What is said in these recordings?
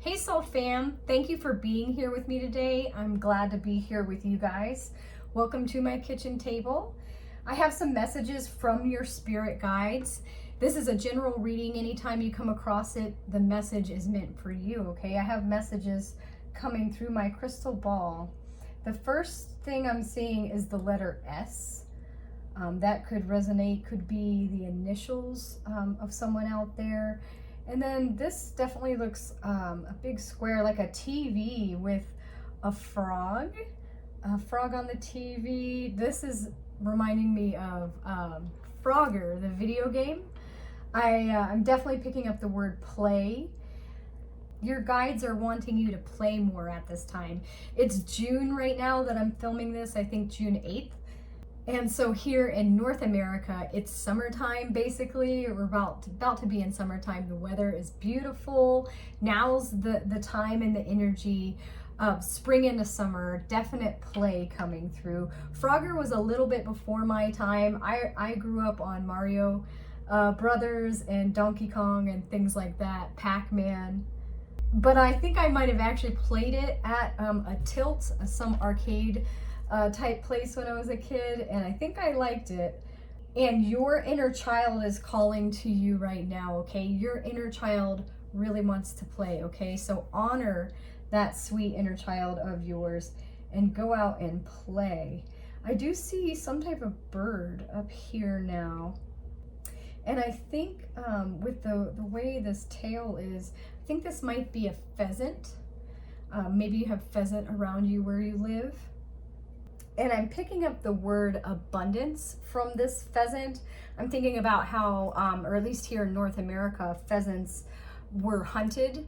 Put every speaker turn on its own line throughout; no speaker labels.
Hey Soul Fam, thank you for being here with me today. I'm glad to be here with you guys. Welcome to my kitchen table. I have some messages from your spirit guides. This is a general reading. Anytime you come across it, the message is meant for you, okay? I have messages coming through my crystal ball. The first thing I'm seeing is the letter S. That could resonate, could be the initials of someone out there. And then this definitely looks a big square, like a TV with a frog on the TV. This is reminding me of Frogger, the video game. I'm definitely picking up the word play. Your guides are wanting you to play more at this time. It's June right now that I'm filming this, I think June 8th. And so here in North America, it's summertime basically. We're about to be in summertime. The weather is beautiful. Now's the time and the energy of spring into summer. Definite play coming through. Frogger was a little bit before my time. I grew up on Mario Brothers and Donkey Kong and things like that, Pac-Man. But I think I might have actually played it at a Tilt, some arcade type place when I was a kid, and I think I liked it. And your inner child is calling to you right now, okay? Your inner child really wants to play, okay? So honor that sweet inner child of yours and go out and play. I do see some type of bird up here now. And I think with the way this tail is, I think this might be a pheasant. Maybe you have pheasant around you where you live. And I'm picking up the word abundance from this pheasant. I'm thinking about how, or at least here in North America, pheasants were hunted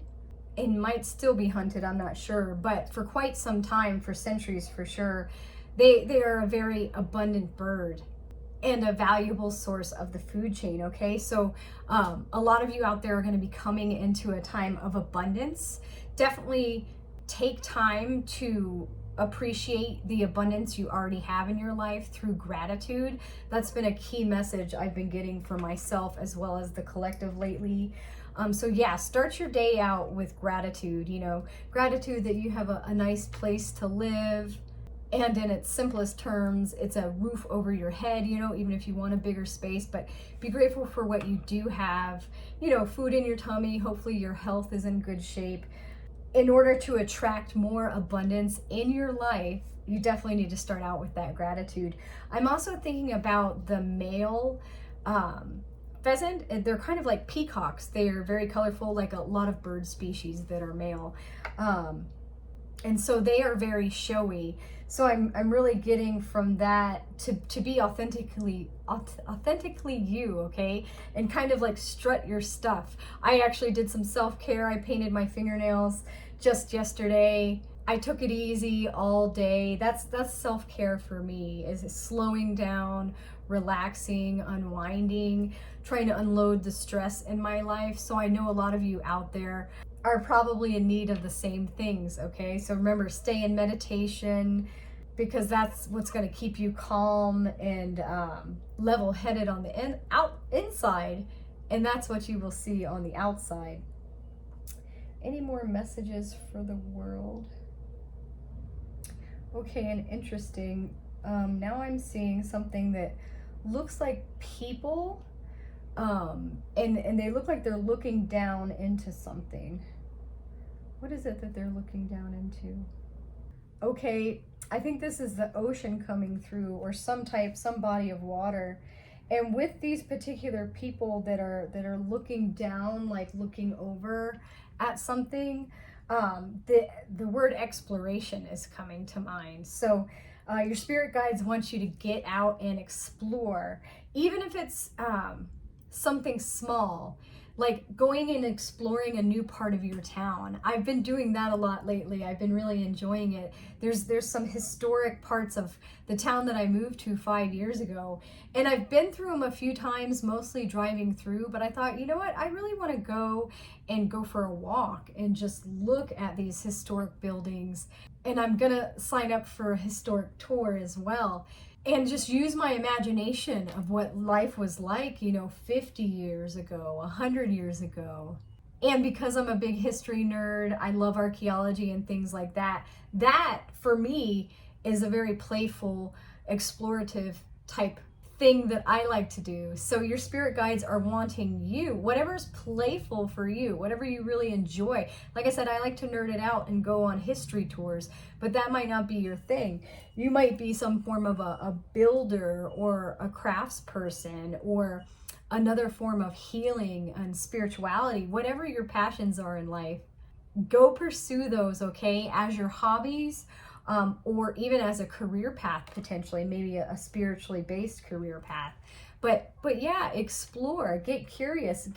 and might still be hunted, I'm not sure. But for quite some time, for centuries for sure, they are a very abundant bird and a valuable source of the food chain, okay? So a lot of you out there are gonna be coming into a time of abundance. Definitely take time to appreciate the abundance you already have in your life through gratitude. That's been a key message I've been getting for myself as well as the collective lately. So yeah, start your day out with gratitude, gratitude that you have a nice place to live. And in its simplest terms, it's a roof over your head, even if you want a bigger space, but be grateful for what you do have, food in your tummy. Hopefully your health is in good shape. In order to attract more abundance in your life, you definitely need to start out with that gratitude. I'm also thinking about the male pheasant. They're kind of like peacocks. They are very colorful, like a lot of bird species that are male. And so they are very showy. So I'm really getting from that to be authentically you, okay? And kind of like strut your stuff. I actually did some self-care. I painted my fingernails just yesterday. I took it easy all day. That's self-care for me, is slowing down, relaxing, unwinding, trying to unload the stress in my life. So I know a lot of you out there are probably in need of the same things, okay? So remember, stay in meditation, because that's what's going to keep you calm and level-headed on the inside, and that's what you will see on the outside. Any more messages for the world? Okay, and interesting. Now I'm seeing something that looks like people, and they look like they're looking down into something. What is it that they're looking down into? Okay, I think this is the ocean coming through, or some body of water. And with these particular people that are looking down, like looking over at something, the word exploration is coming to mind. So your spirit guides want you to get out and explore, even if it's something small, like going and exploring a new part of your town. I've been doing that a lot lately. I've been really enjoying it. There's some historic parts of the town that I moved to 5 years ago, and I've been through them a few times, mostly driving through, but I thought, you know what, I really want to go for a walk and just look at these historic buildings. And I'm gonna sign up for a historic tour as well, and just use my imagination of what life was like, 50 years ago, 100 years ago. And because I'm a big history nerd, I love archaeology and things like that. That, for me, is a very playful, explorative type thing that I like to do. So your spirit guides are wanting you, whatever's playful for you, whatever you really enjoy. Like I said, I like to nerd it out and go on history tours, but that might not be your thing. You might be some form of a builder or a crafts person or another form of healing and spirituality. Whatever your passions are in life, go pursue those, okay, as your hobbies, or even as a career path, potentially, maybe a spiritually based career path. But yeah, explore, get curious,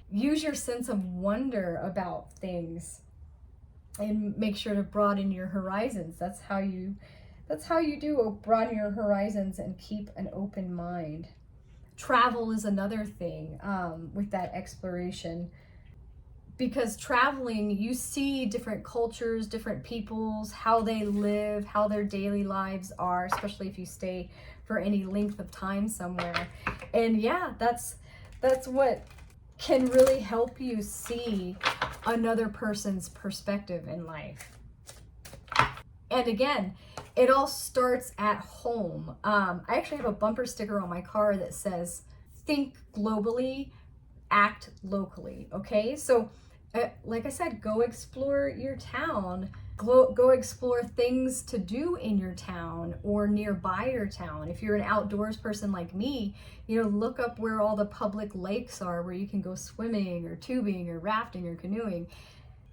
use your sense of wonder about things, and make sure to broaden your horizons. That's how you do broaden your horizons and keep an open mind. Travel is another thing with that exploration. Because traveling, you see different cultures, different peoples, how they live, how their daily lives are, especially if you stay for any length of time somewhere. And yeah, that's what can really help you see another person's perspective in life. And again, it all starts at home. I actually have a bumper sticker on my car that says, think globally, act locally, okay? So like I said, go explore your town. Go explore things to do in your town or nearby your town. If you're an outdoors person like me, look up where all the public lakes are where you can go swimming or tubing or rafting or canoeing.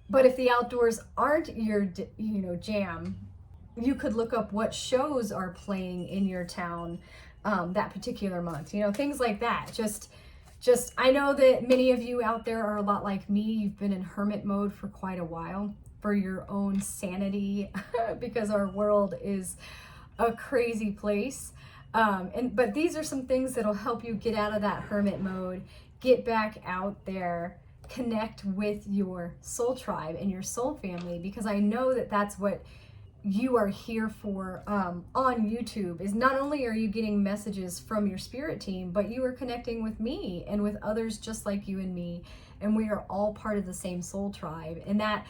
But if the outdoors aren't your, jam, you could look up what shows are playing in your town that particular month. Things like that. Just I know that many of you out there are a lot like me. You've been in hermit mode for quite a while for your own sanity because our world is a crazy place. But these are some things that'll help you get out of that hermit mode, get back out there, connect with your soul tribe and your soul family, because I know that that's what you are here for on YouTube. Is not only are you getting messages from your spirit team, but you are connecting with me and with others just like you and me, and we are all part of the same soul tribe. And that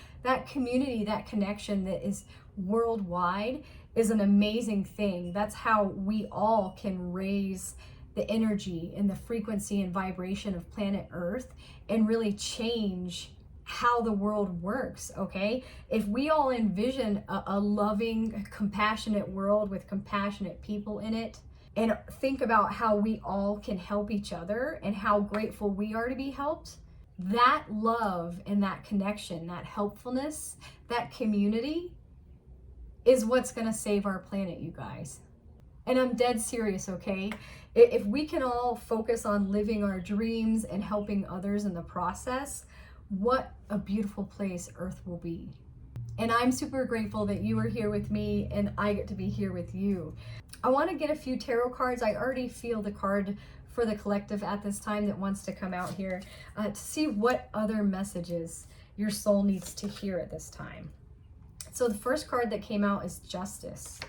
community, that connection that is worldwide is an amazing thing. That's how we all can raise the energy and the frequency and vibration of planet Earth and really change how the world works, okay? If we all envision a loving, compassionate world with compassionate people in it, and think about how we all can help each other and how grateful we are to be helped, that love and that connection, that helpfulness, that community is what's gonna save our planet, you guys. And I'm dead serious, okay? If we can all focus on living our dreams and helping others in the process, what a beautiful place Earth will be. And I'm super grateful that you are here with me and I get to be here with you. I want to get a few tarot cards. I already feel the card for the collective at this time that wants to come out here to see what other messages your soul needs to hear at this time. So the first card that came out is Justice.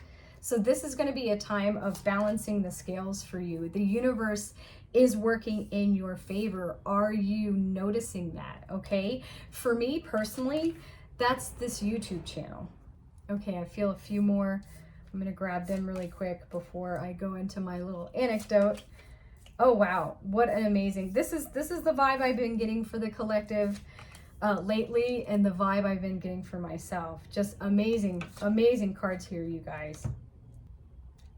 So this is going to be a time of balancing the scales for you. The universe is working in your favor. Are you noticing that? Okay. For me personally, that's this YouTube channel. Okay, I feel a few more. I'm going to grab them really quick before I go into my little anecdote. Oh wow, what an amazing. This is the vibe I've been getting for the collective lately, and the vibe I've been getting for myself. Just amazing cards here, you guys.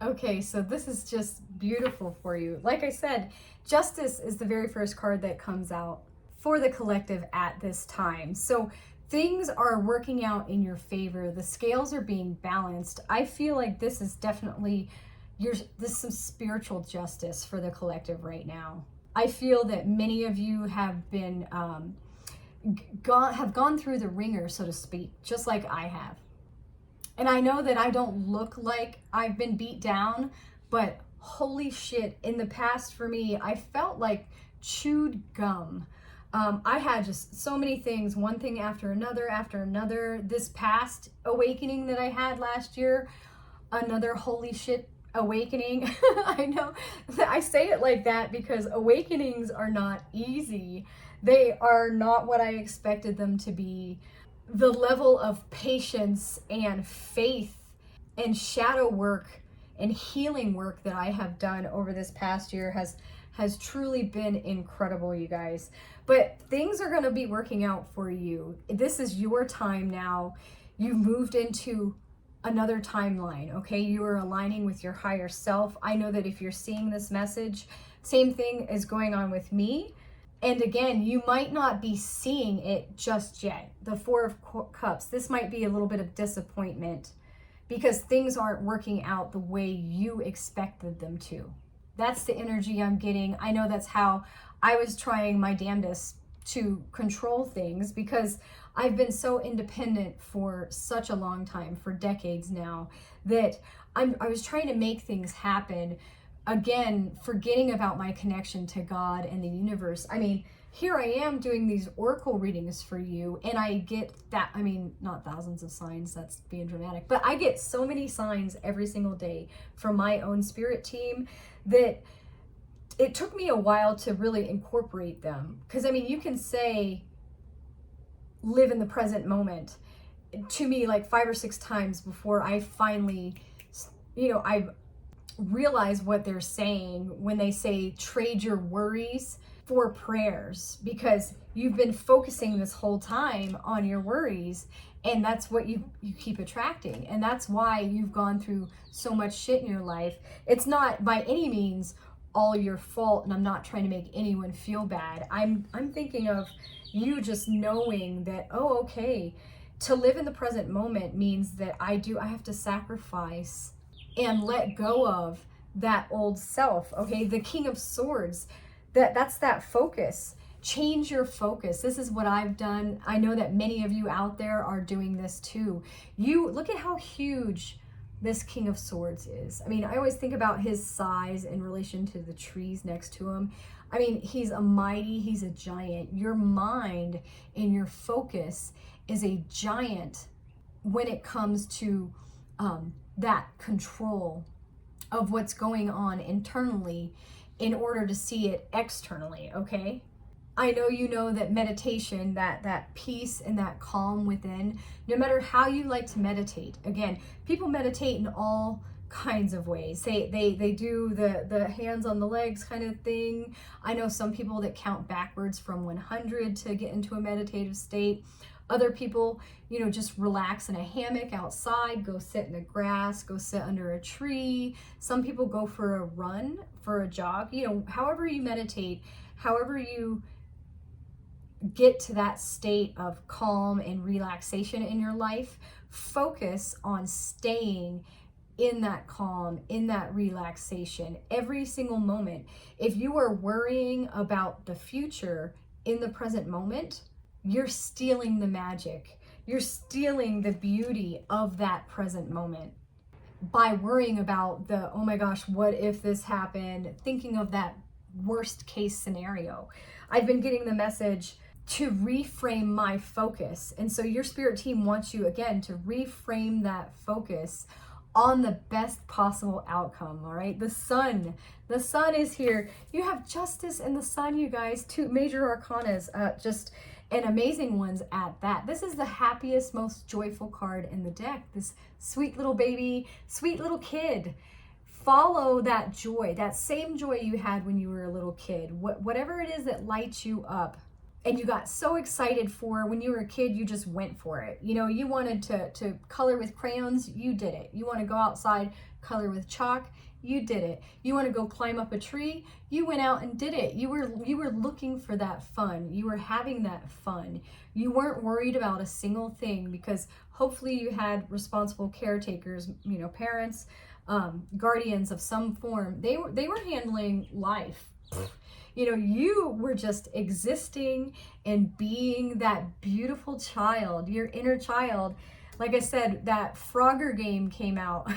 Okay, so this is just beautiful for you. Like I said, Justice is the very first card that comes out for the collective at this time. So things are working out in your favor. The scales are being balanced. I feel like this is definitely this is some spiritual justice for the collective right now. I feel that many of you have been gone through the ringer, so to speak, just like I have. And I know that I don't look like I've been beat down, but holy shit, in the past for me, I felt like chewed gum. I had just so many things, one thing after another. This past awakening that I had last year, another holy shit awakening. I know I say it like that because awakenings are not easy. They are not what I expected them to be. The level of patience and faith and shadow work and healing work that I have done over this past year has truly been incredible, you guys. But things are going to be working out for you. This is your time now. You've moved into another timeline, okay? You are aligning with your higher self. I know that if you're seeing this message, same thing is going on with me. And again, you might not be seeing it just yet. The Four of Cups, this might be a little bit of disappointment because things aren't working out the way you expected them to. That's the energy I'm getting. I know that's how I was trying my damnedest to control things because I've been so independent for such a long time, for decades now, that I was trying to make things happen. Again, forgetting about my connection to God and the universe. I mean, here I am doing these oracle readings for you, and I get that, I mean, not thousands of signs, that's being dramatic, but I get so many signs every single day from my own spirit team that it took me a while to really incorporate them. Because, I mean, you can say, live in the present moment to me like 5 or 6 times before I finally, I realize what they're saying when they say trade your worries for prayers, because you've been focusing this whole time on your worries, and that's what you keep attracting, and that's why you've gone through so much shit in your life. It's not by any means all your fault, and I'm not trying to make anyone feel bad. I'm thinking of you just knowing that, oh, okay, to live in the present moment means that I have to sacrifice and let go of that old self. Okay, the King of Swords, that's that focus. Change your focus. This is what I've done. I know that many of you out there are doing this too. You look at how huge this King of Swords is. I mean, I always think about his size in relation to the trees next to him. I mean, he's a giant. Your mind and your focus is a giant when it comes to that control of what's going on internally in order to see it externally, okay? I know you know that meditation, that peace and that calm within, no matter how you like to meditate. Again, people meditate in all kinds of ways. They do the hands on the legs kind of thing. I know some people that count backwards from 100 to get into a meditative state. Other people, just relax in a hammock outside, go sit in the grass, go sit under a tree. Some people go for a run, for a jog. However you meditate, however you get to that state of calm and relaxation in your life, focus on staying in that calm, in that relaxation every single moment. If you are worrying about the future in the present moment, you're stealing the magic. You're stealing the beauty of that present moment by worrying about the, oh my gosh, what if this happened? Thinking of that worst case scenario. I've been getting the message to reframe my focus. And so your spirit team wants you, again, to reframe that focus on the best possible outcome, all right? The sun is here. You have justice and the sun, you guys, 2 major arcanas, just and amazing ones at that. This is the happiest, most joyful card in the deck. This sweet little baby, sweet little kid. Follow that joy, that same joy you had when you were a little kid. Whatever it is that lights you up and you got so excited for when you were a kid, you just went for it. You wanted to color with crayons, you did it. You want to go outside, color with chalk, you did it. You want to go climb up a tree, you went out and did it. You were looking for that fun. You were having that fun. You weren't worried about a single thing because hopefully you had responsible caretakers, parents, guardians of some form. They were handling life. You were just existing and being that beautiful child, your inner child. Like I said, that Frogger game came out.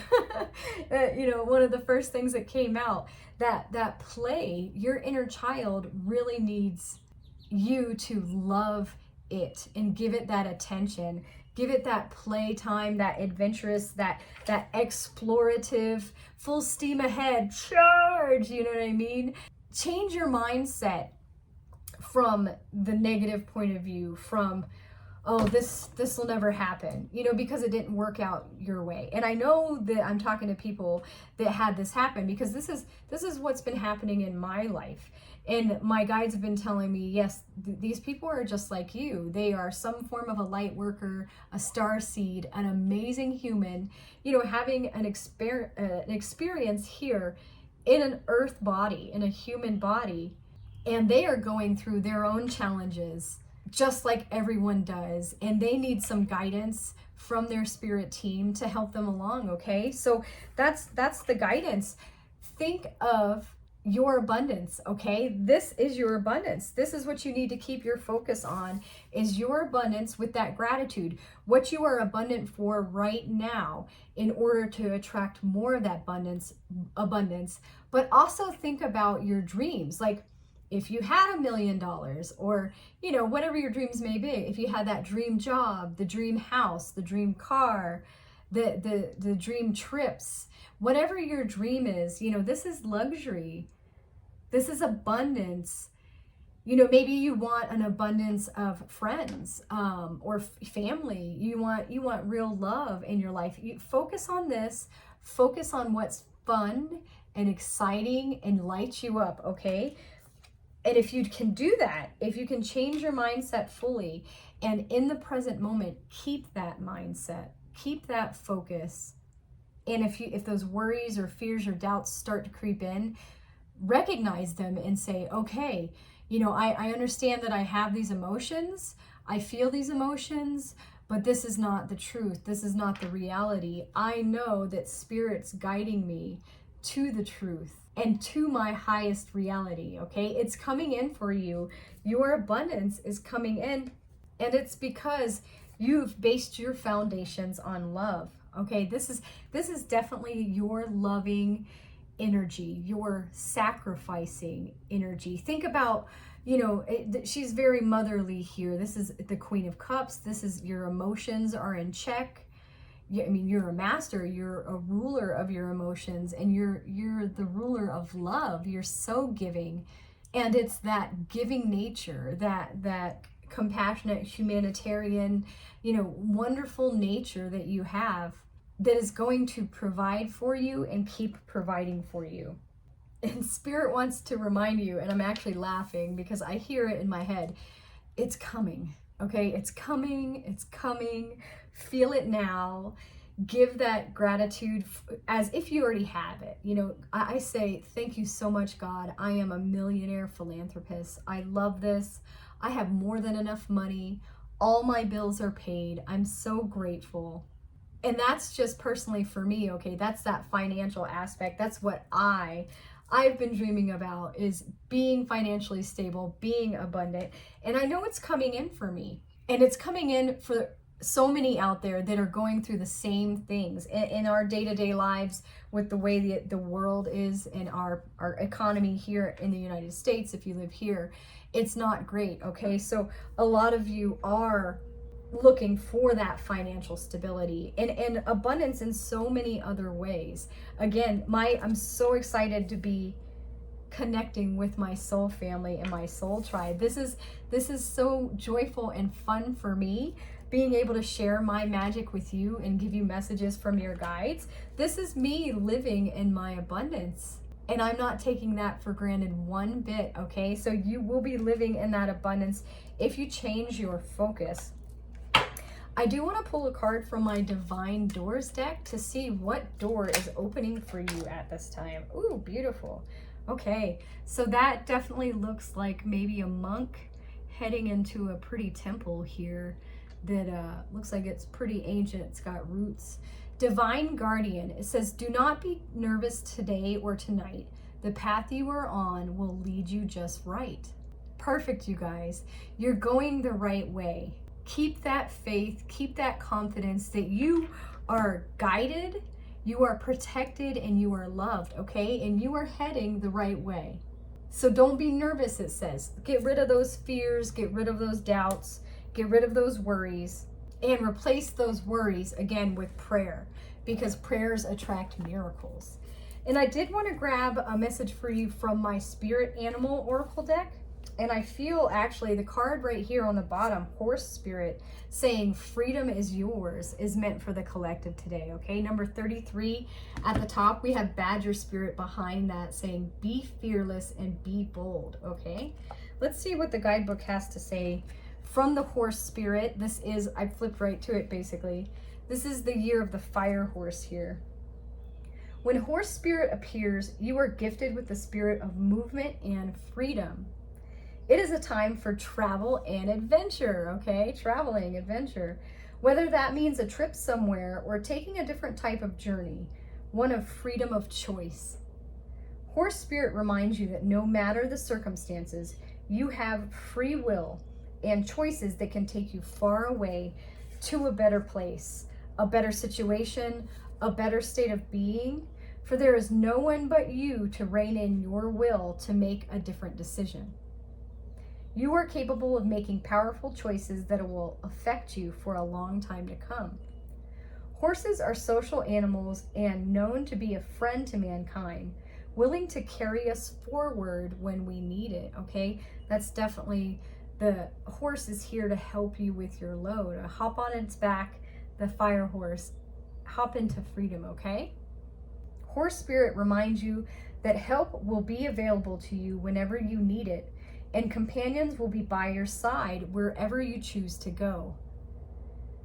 One of the first things that came out, that play, your inner child really needs you to love it and give it that attention. Give it that playtime, that adventurous, that explorative, full steam ahead, charge, you know what I mean? Change your mindset from the negative point of view, from, oh, this will never happen, you know, because it didn't work out your way. And I know that I'm talking to people that had this happen, because this is what's been happening in my life. And my guides have been telling me, yes, these people are just like you. They are some form of a light worker, a star seed, an amazing human, you know, having an experience here in an earth body, in a human body. And they are going through their own challenges, just like everyone does. And they need some guidance from their spirit team to help them along, okay? So that's the guidance. Think of your abundance, okay? This is your abundance. This is what you need to keep your focus on, is your abundance with that gratitude. What you are abundant for right now, in order to attract more of that abundance. But also think about your dreams. Like, if you had $1 million, or, you know, whatever your dreams may be, if you had that dream job, the dream house, the dream car, the dream trips, whatever your dream is, you know, this is luxury. This is abundance. You know, maybe you want an abundance of friends, or family. You want real love in your life. You focus on this. Focus on what's fun and exciting and lights you up, okay? And if you can do that, if you can change your mindset fully, and in the present moment, keep that mindset, keep that focus. And if those worries or fears or doubts start to creep in, recognize them and say, okay, you know, I understand that I have these emotions, I feel these emotions, but this is not the truth. This is not the reality. I know that Spirit's guiding me to the truth and to my highest reality, okay? It's coming in for you. Your abundance is coming in, and it's because you've based your foundations on love, okay? This is definitely your loving energy, your sacrificing energy. Think about, you know, she's very motherly here. This is the Queen of Cups. This is your emotions are in check. I mean, you're a master, you're a ruler of your emotions, and you're the ruler of love. You're so giving. And it's that giving nature, that compassionate, humanitarian, you know, wonderful nature that you have, that is going to provide for you and keep providing for you. And Spirit wants to remind you, and I'm actually laughing because I hear it in my head, it's coming, okay? It's coming, it's coming. Feel it now. Give that gratitude as if you already have it. You know, I say, thank you so much, God. I am a millionaire philanthropist. I love this. I have more than enough money. All my bills are paid. I'm so grateful. And that's just personally for me, okay? That's that financial aspect. That's what I've been dreaming about, is being financially stable, being abundant. And I know it's coming in for me. And it's coming in for so many out there that are going through the same things in our day-to-day lives, with the way the world is, and our economy here in the United States. If you live here, it's not great, okay? So a lot of you are looking for that financial stability and abundance in so many other ways. Again, I'm so excited to be connecting with my soul family and my soul tribe. This is so joyful and fun for me, being able to share my magic with you and give you messages from your guides. This is me living in my abundance, and I'm not taking that for granted one bit, okay? So you will be living in that abundance if you change your focus. I do want to pull a card from my Divine Doors deck to see what door is opening for you at this time. Ooh, beautiful. Okay, so that definitely looks like maybe a monk heading into a pretty temple here that looks like it's pretty ancient. It's got roots. Divine Guardian, it says, do not be nervous today or tonight. The path you are on will lead you just right. Perfect, you guys. You're going the right way. Keep that faith, keep that confidence that you are guided, you are protected, and you are loved, okay? And you are heading the right way. So don't be nervous, it says. Get rid of those fears, get rid of those doubts, get rid of those worries, and replace those worries again with prayer, because prayers attract miracles. And I did want to grab a message for you from my Spirit Animal Oracle deck. And I feel actually the card right here on the bottom, horse spirit, saying freedom is yours, is meant for the collective today, okay? Number 33 at the top, we have badger spirit behind that saying be fearless and be bold, okay? Let's see what the guidebook has to say from the horse spirit. This is, I flipped right to it basically. This is the year of the fire horse here. When horse spirit appears, you are gifted with the spirit of movement and freedom. It is a time for travel and adventure, okay? Traveling, adventure. Whether that means a trip somewhere or taking a different type of journey, one of freedom of choice. Horse spirit reminds you that no matter the circumstances, you have free will and choices that can take you far away to a better place, a better situation, a better state of being, for there is no one but you to rein in your will to make a different decision. You are capable of making powerful choices that will affect you for a long time to come. Horses are social animals and known to be a friend to mankind, willing to carry us forward when we need it, okay? That's definitely, the horse is here to help you with your load. Hop on its back, the fire horse, hop into freedom, okay? Horse spirit reminds you that help will be available to you whenever you need it, and companions will be by your side wherever you choose to go,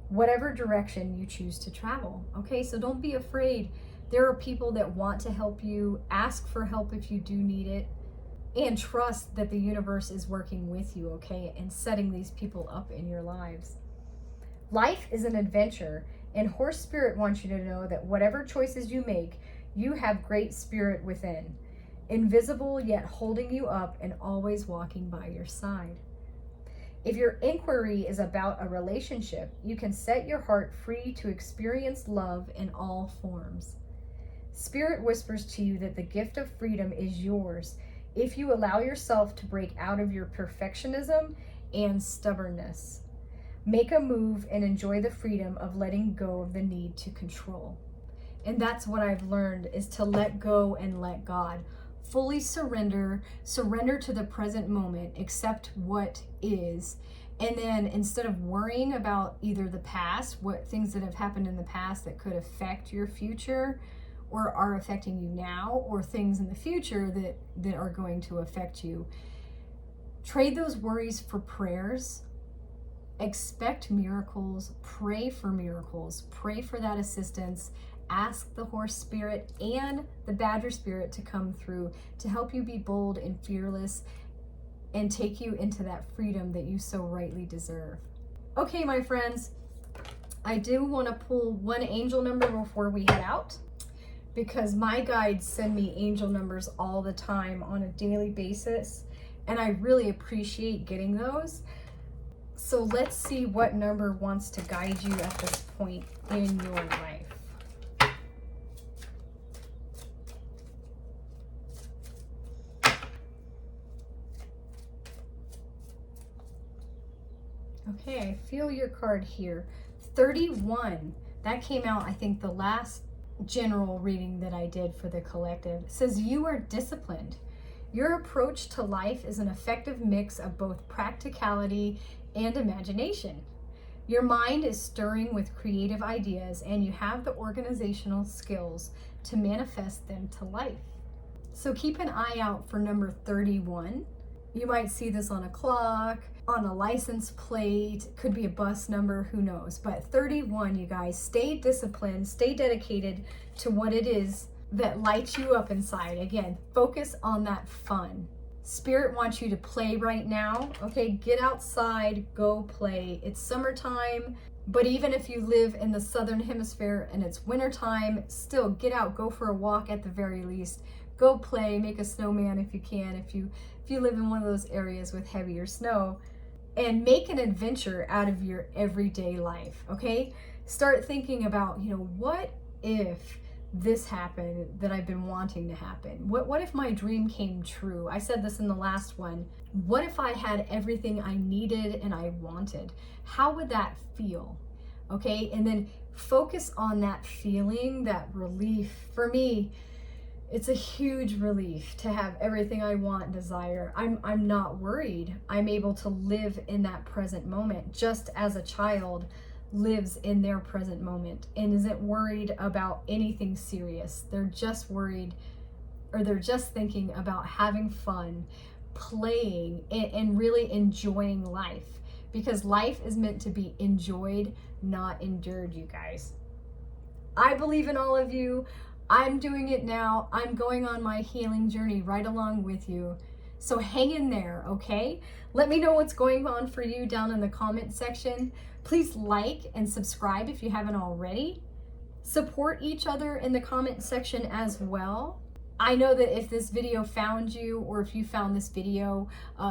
whatever direction you choose to travel. Okay, so don't be afraid. There are people that want to help you. Ask for help if you do need it, and trust that the universe is working with you, okay, and setting these people up in your lives. Life is an adventure, and horse spirit wants you to know that whatever choices you make, you have great spirit within, invisible yet holding you up and always walking by your side. If your inquiry is about a relationship, you can set your heart free to experience love in all forms. Spirit whispers to you that the gift of freedom is yours if you allow yourself to break out of your perfectionism and stubbornness. Make a move and enjoy the freedom of letting go of the need to control. And that's what I've learned, is to let go and let God. Fully surrender to the present moment, accept what is. And then instead of worrying about either the past, what things that have happened in the past that could affect your future or are affecting you now, or things in the future that are going to affect you, trade those worries for prayers. Expect miracles, pray for miracles, pray for that assistance. Ask the horse spirit and the badger spirit to come through to help you be bold and fearless and take you into that freedom that you so rightly deserve. Okay, my friends, I do want to pull one angel number before we head out, because my guides send me angel numbers all the time on a daily basis, and I really appreciate getting those. So let's see what number wants to guide you at this point in your life. Okay, I feel your card here. 31. That came out, I think, the last general reading that I did for the collective. It says you are disciplined. Your approach to life is an effective mix of both practicality and imagination. Your mind is stirring with creative ideas, and you have the organizational skills to manifest them to life. So keep an eye out for number 31. You might see this on a clock, on a license plate, could be a bus number, who knows. But 31, you guys, stay disciplined, stay dedicated to what it is that lights you up inside. Again, focus on that fun. Spirit wants you to play right now. Okay, get outside, go play. It's summertime, but even if you live in the southern hemisphere and it's wintertime, still get out, go for a walk at the very least. Go play, make a snowman if you can, if you live in one of those areas with heavier snow, and make an adventure out of your everyday life, okay? Start thinking about, what if this happened that I've been wanting to happen? What if my dream came true? I said this in the last one. What if I had everything I needed and I wanted? How would that feel? Okay, and then focus on that feeling, that relief. For me, It's a huge relief to have everything I want and desire. I'm not worried. I'm able to live in that present moment, just as a child lives in their present moment and isn't worried about anything serious. They're just worried, or they're just thinking about having fun, playing, and really enjoying life, because life is meant to be enjoyed, not endured, you guys. I believe in all of you. I'm doing it now. I'm going on my healing journey right along with you. So hang in there, okay? Let me know what's going on for you down in the comment section. Please like and subscribe if you haven't already. Support each other in the comment section as well. I know that if this video found you, or if you found this video,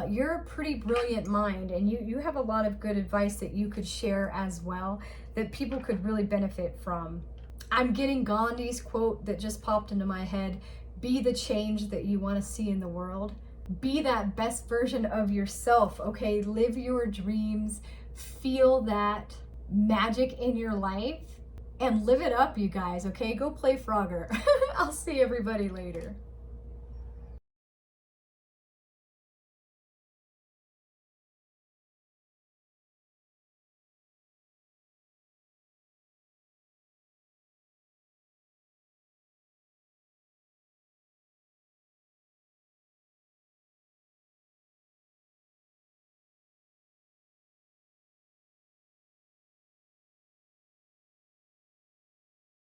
you're a pretty brilliant mind, and you have a lot of good advice that you could share as well that people could really benefit from. I'm getting Gandhi's quote that just popped into my head: be the change that you want to see in the world. Be that best version of yourself, okay? Live your dreams, feel that magic in your life, and live it up, you guys, okay? Go play Frogger. I'll see everybody later.